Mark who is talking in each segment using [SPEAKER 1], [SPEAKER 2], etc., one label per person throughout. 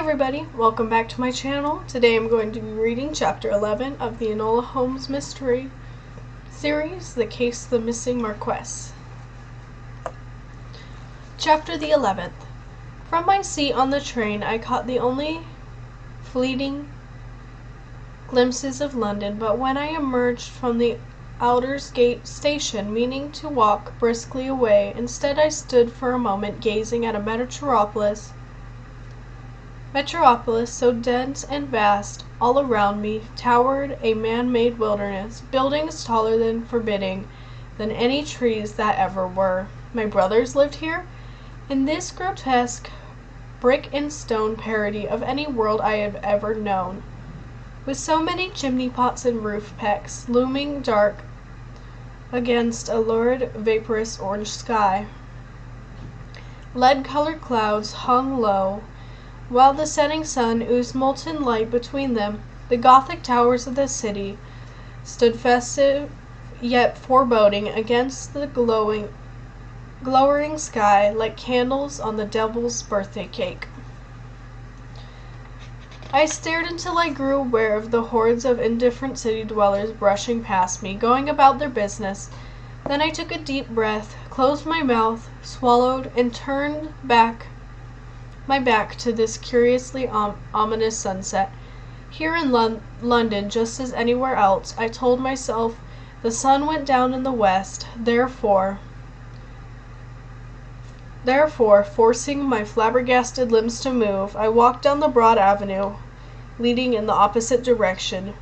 [SPEAKER 1] everybody, welcome back to my channel. Today I'm going to be reading Chapter 11 of the Enola Holmes mystery series, The Case of the Missing Marquess. Chapter the 11th. From my seat on the train I caught the only fleeting glimpses of London, but when I emerged from the Aldersgate station, meaning to walk briskly away, instead I stood for a moment gazing at a metropolis so dense and vast. All around me towered a man-made wilderness, buildings taller than forbidding than any trees that ever were. My brothers lived here, in this grotesque brick and stone parody of any world I have ever known, with so many chimney pots and roof pecks looming dark against a lurid vaporous orange sky. Lead-colored clouds hung low, while the setting sun oozed molten light between them. The Gothic towers of the city stood festive yet foreboding against the glowering sky like candles on the devil's birthday cake. I stared until I grew aware of the hordes of indifferent city dwellers brushing past me, going about their business. Then I took a deep breath, closed my mouth, swallowed, and turned my back to this curiously ominous sunset. Here in London, just as anywhere else, I told myself, the sun went down in the west. Therefore, forcing my flabbergasted limbs to move, I walked down the broad avenue, leading in the opposite direction,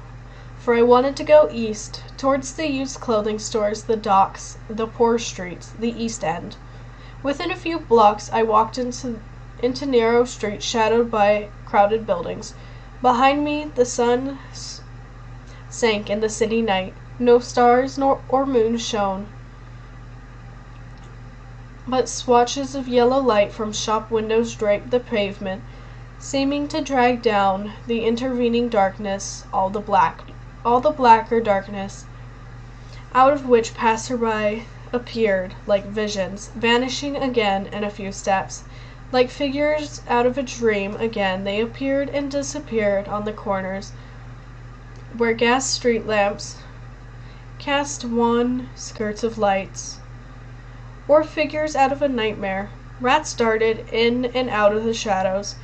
[SPEAKER 1] for I wanted to go east, towards the used clothing stores, the docks, the poor streets, the East End. Within a few blocks I walked into narrow streets shadowed by crowded buildings. Behind me the sun sank in the city night. No stars or moon shone, but swatches of yellow light from shop windows draped the pavement, seeming to drag down the intervening darkness, all the blacker darkness, out of which passerby appeared like visions, vanishing again in a few steps. Like figures out of a dream, again they appeared and disappeared on the corners, where gas street lamps cast wan skirts of lights, or figures out of a nightmare. Rats darted in and out of the shadows,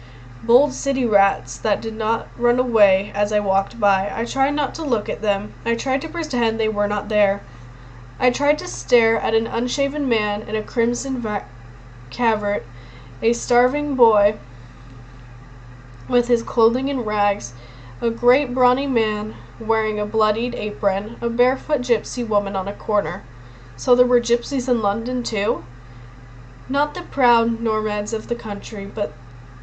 [SPEAKER 1] bold city rats that did not run away as I walked by. I tried not to look at them. I tried to pretend they were not there. I tried to stare at an unshaven man in a crimson cavert, a starving boy with his clothing in rags, a great brawny man wearing a bloodied apron, a barefoot gypsy woman on a corner. So there were gypsies in London too? Not the proud nomads of the country, but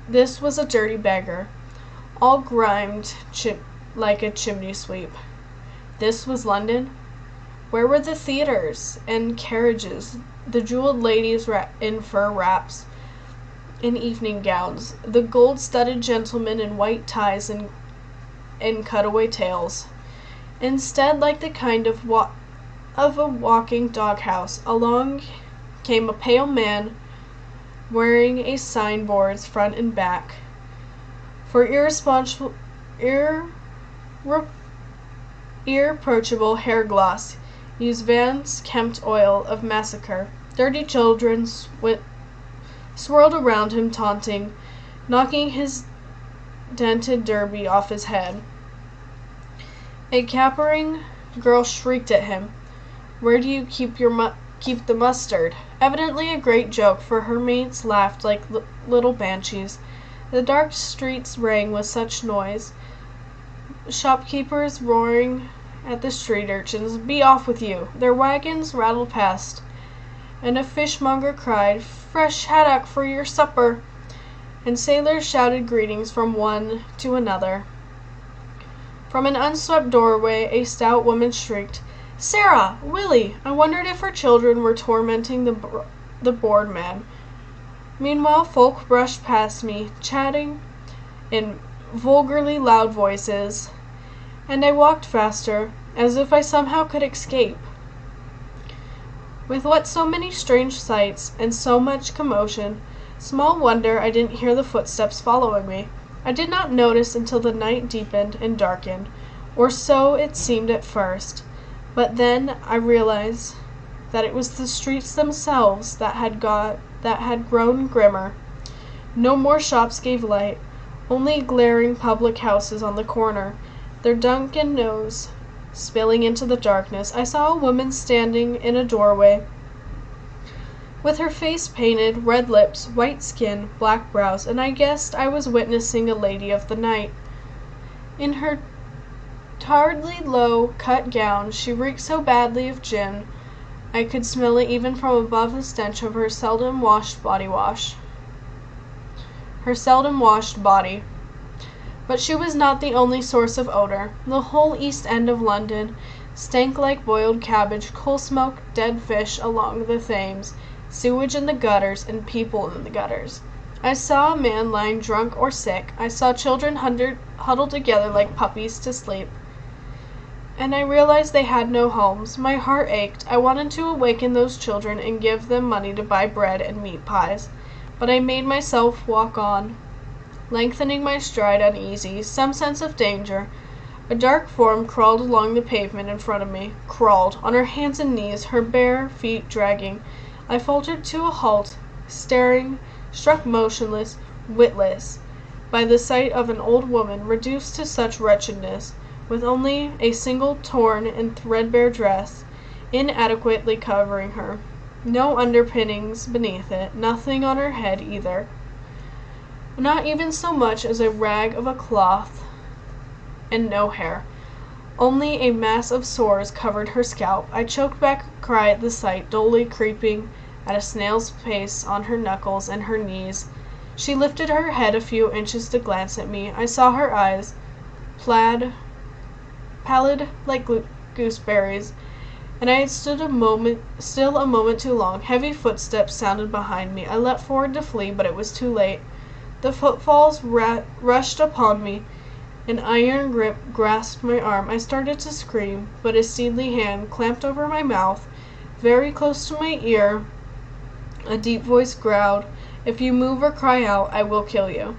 [SPEAKER 1] this was a dirty beggar, all grimed like a chimney sweep. This was London? Where were the theaters and carriages, the jeweled ladies in fur wraps, in evening gowns, the gold-studded gentlemen in white ties and cutaway tails? Instead, like the kind of a walking doghouse, along came a pale man wearing a signboards front and back for irreproachable hair gloss. Used Van's Kempt oil of massacre. Dirty children swirled around him, taunting, knocking his dented derby off his head. A capering girl shrieked at him, "Where do you keep the mustard?" Evidently a great joke, for her mates laughed like little banshees. The dark streets rang with such noise, shopkeepers roaring at the street urchins, "Be off with you!" Their wagons rattled past, and a fishmonger cried, "Fresh haddock for your supper!" and sailors shouted greetings from one to another. From an unswept doorway a stout woman shrieked, "Sarah! Willie!" I wondered if her children were tormenting the bored man. Meanwhile folk brushed past me, chatting in vulgarly loud voices, and I walked faster, as if I somehow could escape. With what so many strange sights and so much commotion, small wonder I didn't hear the footsteps following me. I did not notice until the night deepened and darkened, or so it seemed at first, but then I realized that it was the streets themselves that had grown grimmer. No more shops gave light, only glaring public houses on the corner, their Dunkin' nose spilling into the darkness. I saw a woman standing in a doorway, with her face painted, red lips, white skin, black brows, and I guessed I was witnessing a lady of the night. In her tiredly low-cut gown, she reeked so badly of gin, I could smell it even from above the stench of her seldom washed body. But she was not the only source of odor. The whole East End of London stank like boiled cabbage, coal smoke, dead fish along the Thames, sewage in the gutters, and people in the gutters. I saw a man lying drunk or sick. I saw children huddled together like puppies to sleep. And I realized they had no homes. My heart ached. I wanted to awaken those children and give them money to buy bread and meat pies. But I made myself walk on, lengthening my stride uneasy, some sense of danger. A dark form crawled along the pavement in front of me, crawled, on her hands and knees, her bare feet dragging. I faltered to a halt, staring, struck motionless, witless, by the sight of an old woman reduced to such wretchedness, with only a single torn and threadbare dress inadequately covering her, no underpinnings beneath it, nothing on her head either, not even so much as a rag of a cloth, and no hair. Only a mass of sores covered her scalp. I choked back a cry at the sight, dully creeping at a snail's pace on her knuckles and her knees. She lifted her head a few inches to glance at me. I saw her eyes, pallid like gooseberries, and I had stood still a moment too long. Heavy footsteps sounded behind me. I leapt forward to flee, but it was too late. The footfalls rushed upon me. An iron grip grasped my arm. I started to scream, but a steely hand clamped over my mouth. Very close to my ear, a deep voice growled, "If you move or cry out, I will kill you."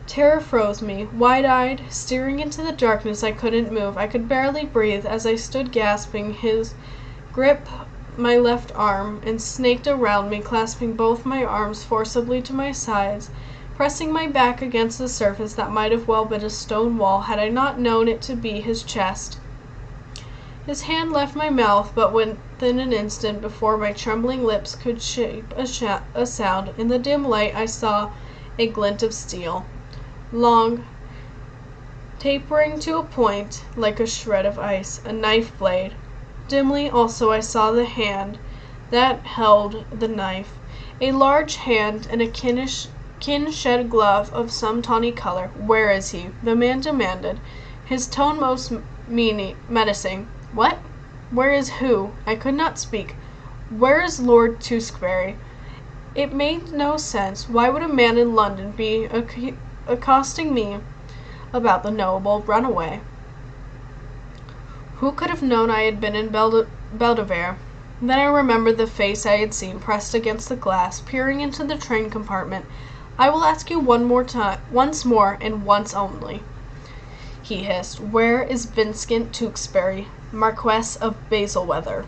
[SPEAKER 1] Terror froze me. Wide-eyed, staring into the darkness, I couldn't move. I could barely breathe as I stood gasping. His grip my left arm and snaked around me, clasping both my arms forcibly to my sides, pressing my back against the surface that might have well been a stone wall had I not known it to be his chest. His hand left my mouth, but within an instant, before my trembling lips could shape a sound, in the dim light I saw a glint of steel, long, tapering to a point like a shred of ice, a knife blade. Dimly also I saw the hand that held the knife, a large hand and a kin-shed glove of some tawny color. "Where is he?" the man demanded, his tone most menacing. "What? Where is who?" I could not speak. "Where is Lord Tewkesbury?" It made no sense. Why would a man in London be accosting me about the noble runaway? Who could have known I had been in Belvedere? Then I remembered the face I had seen pressed against the glass, peering into the train compartment. "I will ask you once more, and once only," he hissed. "Where is Vincent Tewkesbury, Marquess of Bayswater?"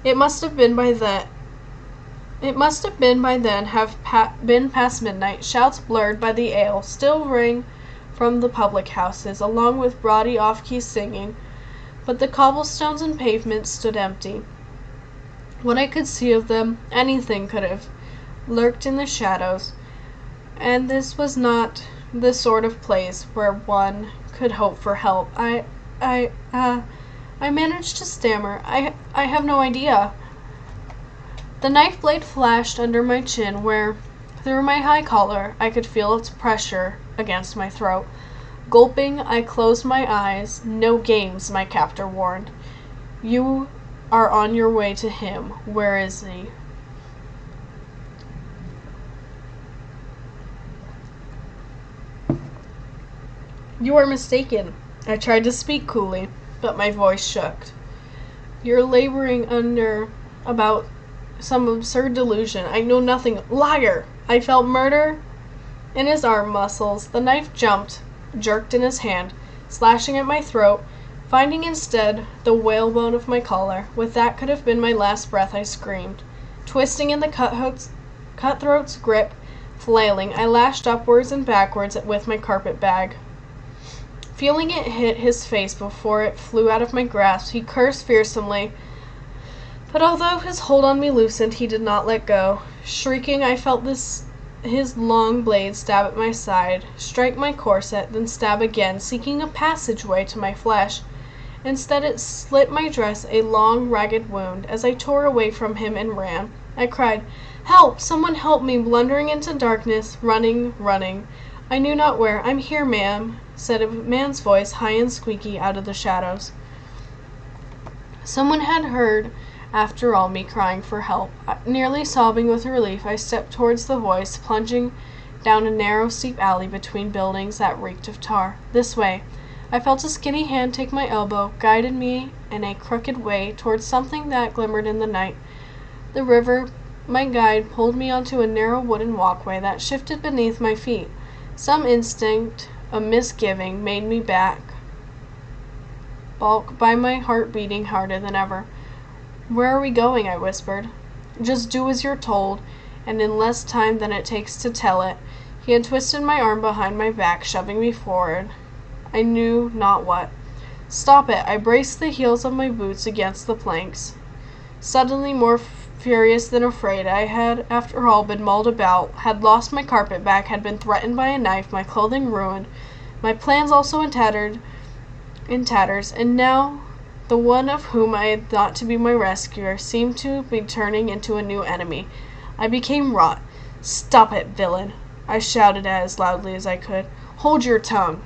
[SPEAKER 1] It must have been by then been past midnight. Shouts blurred by the ale still rang from the public houses, along with bawdy off-key singing, but the cobblestones and pavements stood empty. What I could see of them, anything could have lurked in the shadows, and this was not the sort of place where one could hope for help. I managed to stammer. I have no idea." The knife blade flashed under my chin where, through my high collar, I could feel its pressure against my throat. Gulping, I closed my eyes. "No games," my captor warned. "You are on your way to him. Where is he?" "You are mistaken." I tried to speak coolly, but my voice shook. "You're laboring about some absurd delusion. I know nothing." "Liar! I felt murder in his arm muscles. The knife jerked in his hand, slashing at my throat, finding instead the whalebone of my collar. With that could have been my last breath, I screamed. Twisting in the cutthroat's grip, flailing, I lashed upwards and backwards with my carpet bag. Feeling it hit his face before it flew out of my grasp, he cursed fearsomely, but although his hold on me loosened, he did not let go. Shrieking, I felt his long blade stab at my side, strike my corset, then stab again, seeking a passageway to my flesh. Instead, it slit my dress a long, ragged wound. As I tore away from him and ran, I cried, "Help! Someone help me!" blundering into darkness, running. I knew not where. "I'm here, ma'am," said a man's voice, high and squeaky, out of the shadows. Someone had heard, after all, me crying for help. Nearly sobbing with relief, I stepped towards the voice, plunging down a narrow, steep alley between buildings that reeked of tar. "This way." I felt a skinny hand take my elbow, guided me in a crooked way towards something that glimmered in the night. The river, my guide, pulled me onto a narrow wooden walkway that shifted beneath my feet. Some instinct, a misgiving, made me balk by my heart beating harder than ever. "Where are we going?" I whispered. "Just do as you're told, and in less time than it takes to tell it." He had twisted my arm behind my back, shoving me forward. I knew not what. "Stop it!" I braced the heels of my boots against the planks. Suddenly more furious than afraid, I had, after all, been mauled about, had lost my carpet-bag, had been threatened by a knife, my clothing ruined, my plans also in tatters, and now the one of whom I had thought to be my rescuer seemed to be turning into a new enemy. I became wrought. "Stop it, villain!" I shouted as loudly as I could. "Hold your tongue!"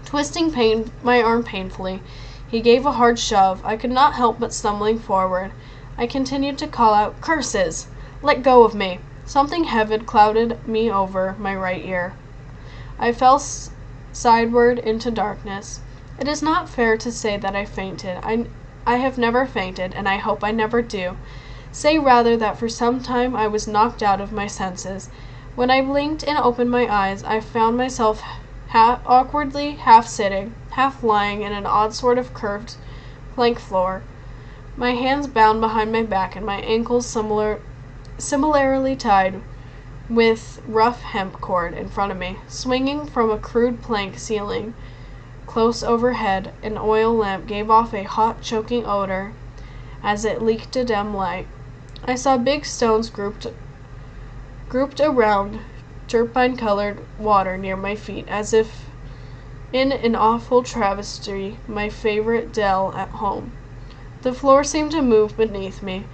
[SPEAKER 1] Twisting my arm painfully, he gave a hard shove. I could not help but stumbling forward. I continued to call out, "Curses! Let go of me!" Something heavy clouded me over my right ear. I fell sideward into darkness. It is not fair to say that I fainted. I have never fainted, and I hope I never do. Say rather that for some time I was knocked out of my senses. When I blinked and opened my eyes, I found myself awkwardly half sitting, half lying in an odd sort of curved plank floor, my hands bound behind my back and my ankles similarly tied with rough hemp cord in front of me. Swinging from a crude plank ceiling close overhead, an oil lamp gave off a hot, choking odor as it leaked a dim light. I saw big stones grouped around turpentine-colored water near my feet, as if in an awful travesty, my favorite dell at home. The floor seemed to move beneath me.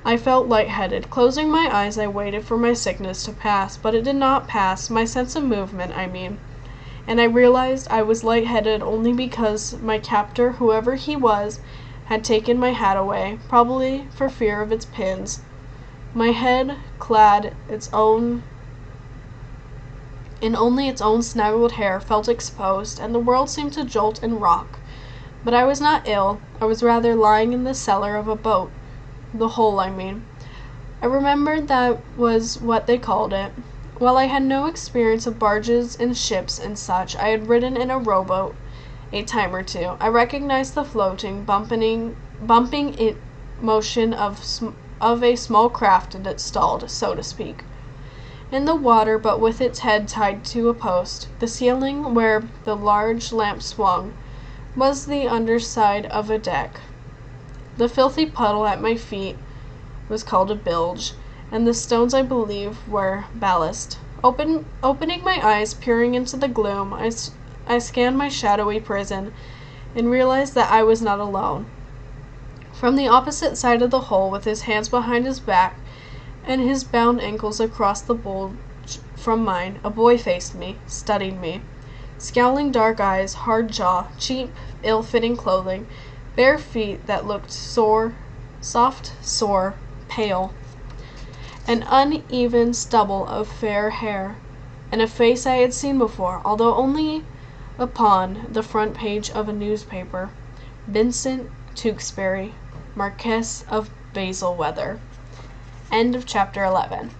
[SPEAKER 1] I felt lightheaded. Closing my eyes, I waited for my sickness to pass, but it did not pass, my sense of movement, I mean. And I realized I was lightheaded only because my captor, whoever he was, had taken my hat away, probably for fear of its pins. My head, clad in only its own snaggled hair, felt exposed, and the world seemed to jolt and rock. But I was not ill. I was rather lying in the cellar of a boat. The hole, I mean. I remembered that was what they called it. While I had no experience of barges and ships and such, I had ridden in a rowboat a time or two. I recognized the floating, bumping motion of a small craft that stalled, so to speak, in the water, but with its head tied to a post. The ceiling where the large lamp swung was the underside of a deck. The filthy puddle at my feet was called a bilge, and the stones, I believe, were ballast. Opening my eyes, peering into the gloom, I scanned my shadowy prison and realized that I was not alone. From the opposite side of the hole, with his hands behind his back and his bound ankles across the bulge from mine, a boy faced me, studied me. Scowling dark eyes, hard jaw, cheap, ill-fitting clothing, bare feet that looked soft, sore, pale, an uneven stubble of fair hair, and a face I had seen before, although only upon the front page of a newspaper. Vincent Tewkesbury, Marquess of Bayswater. End of chapter 11.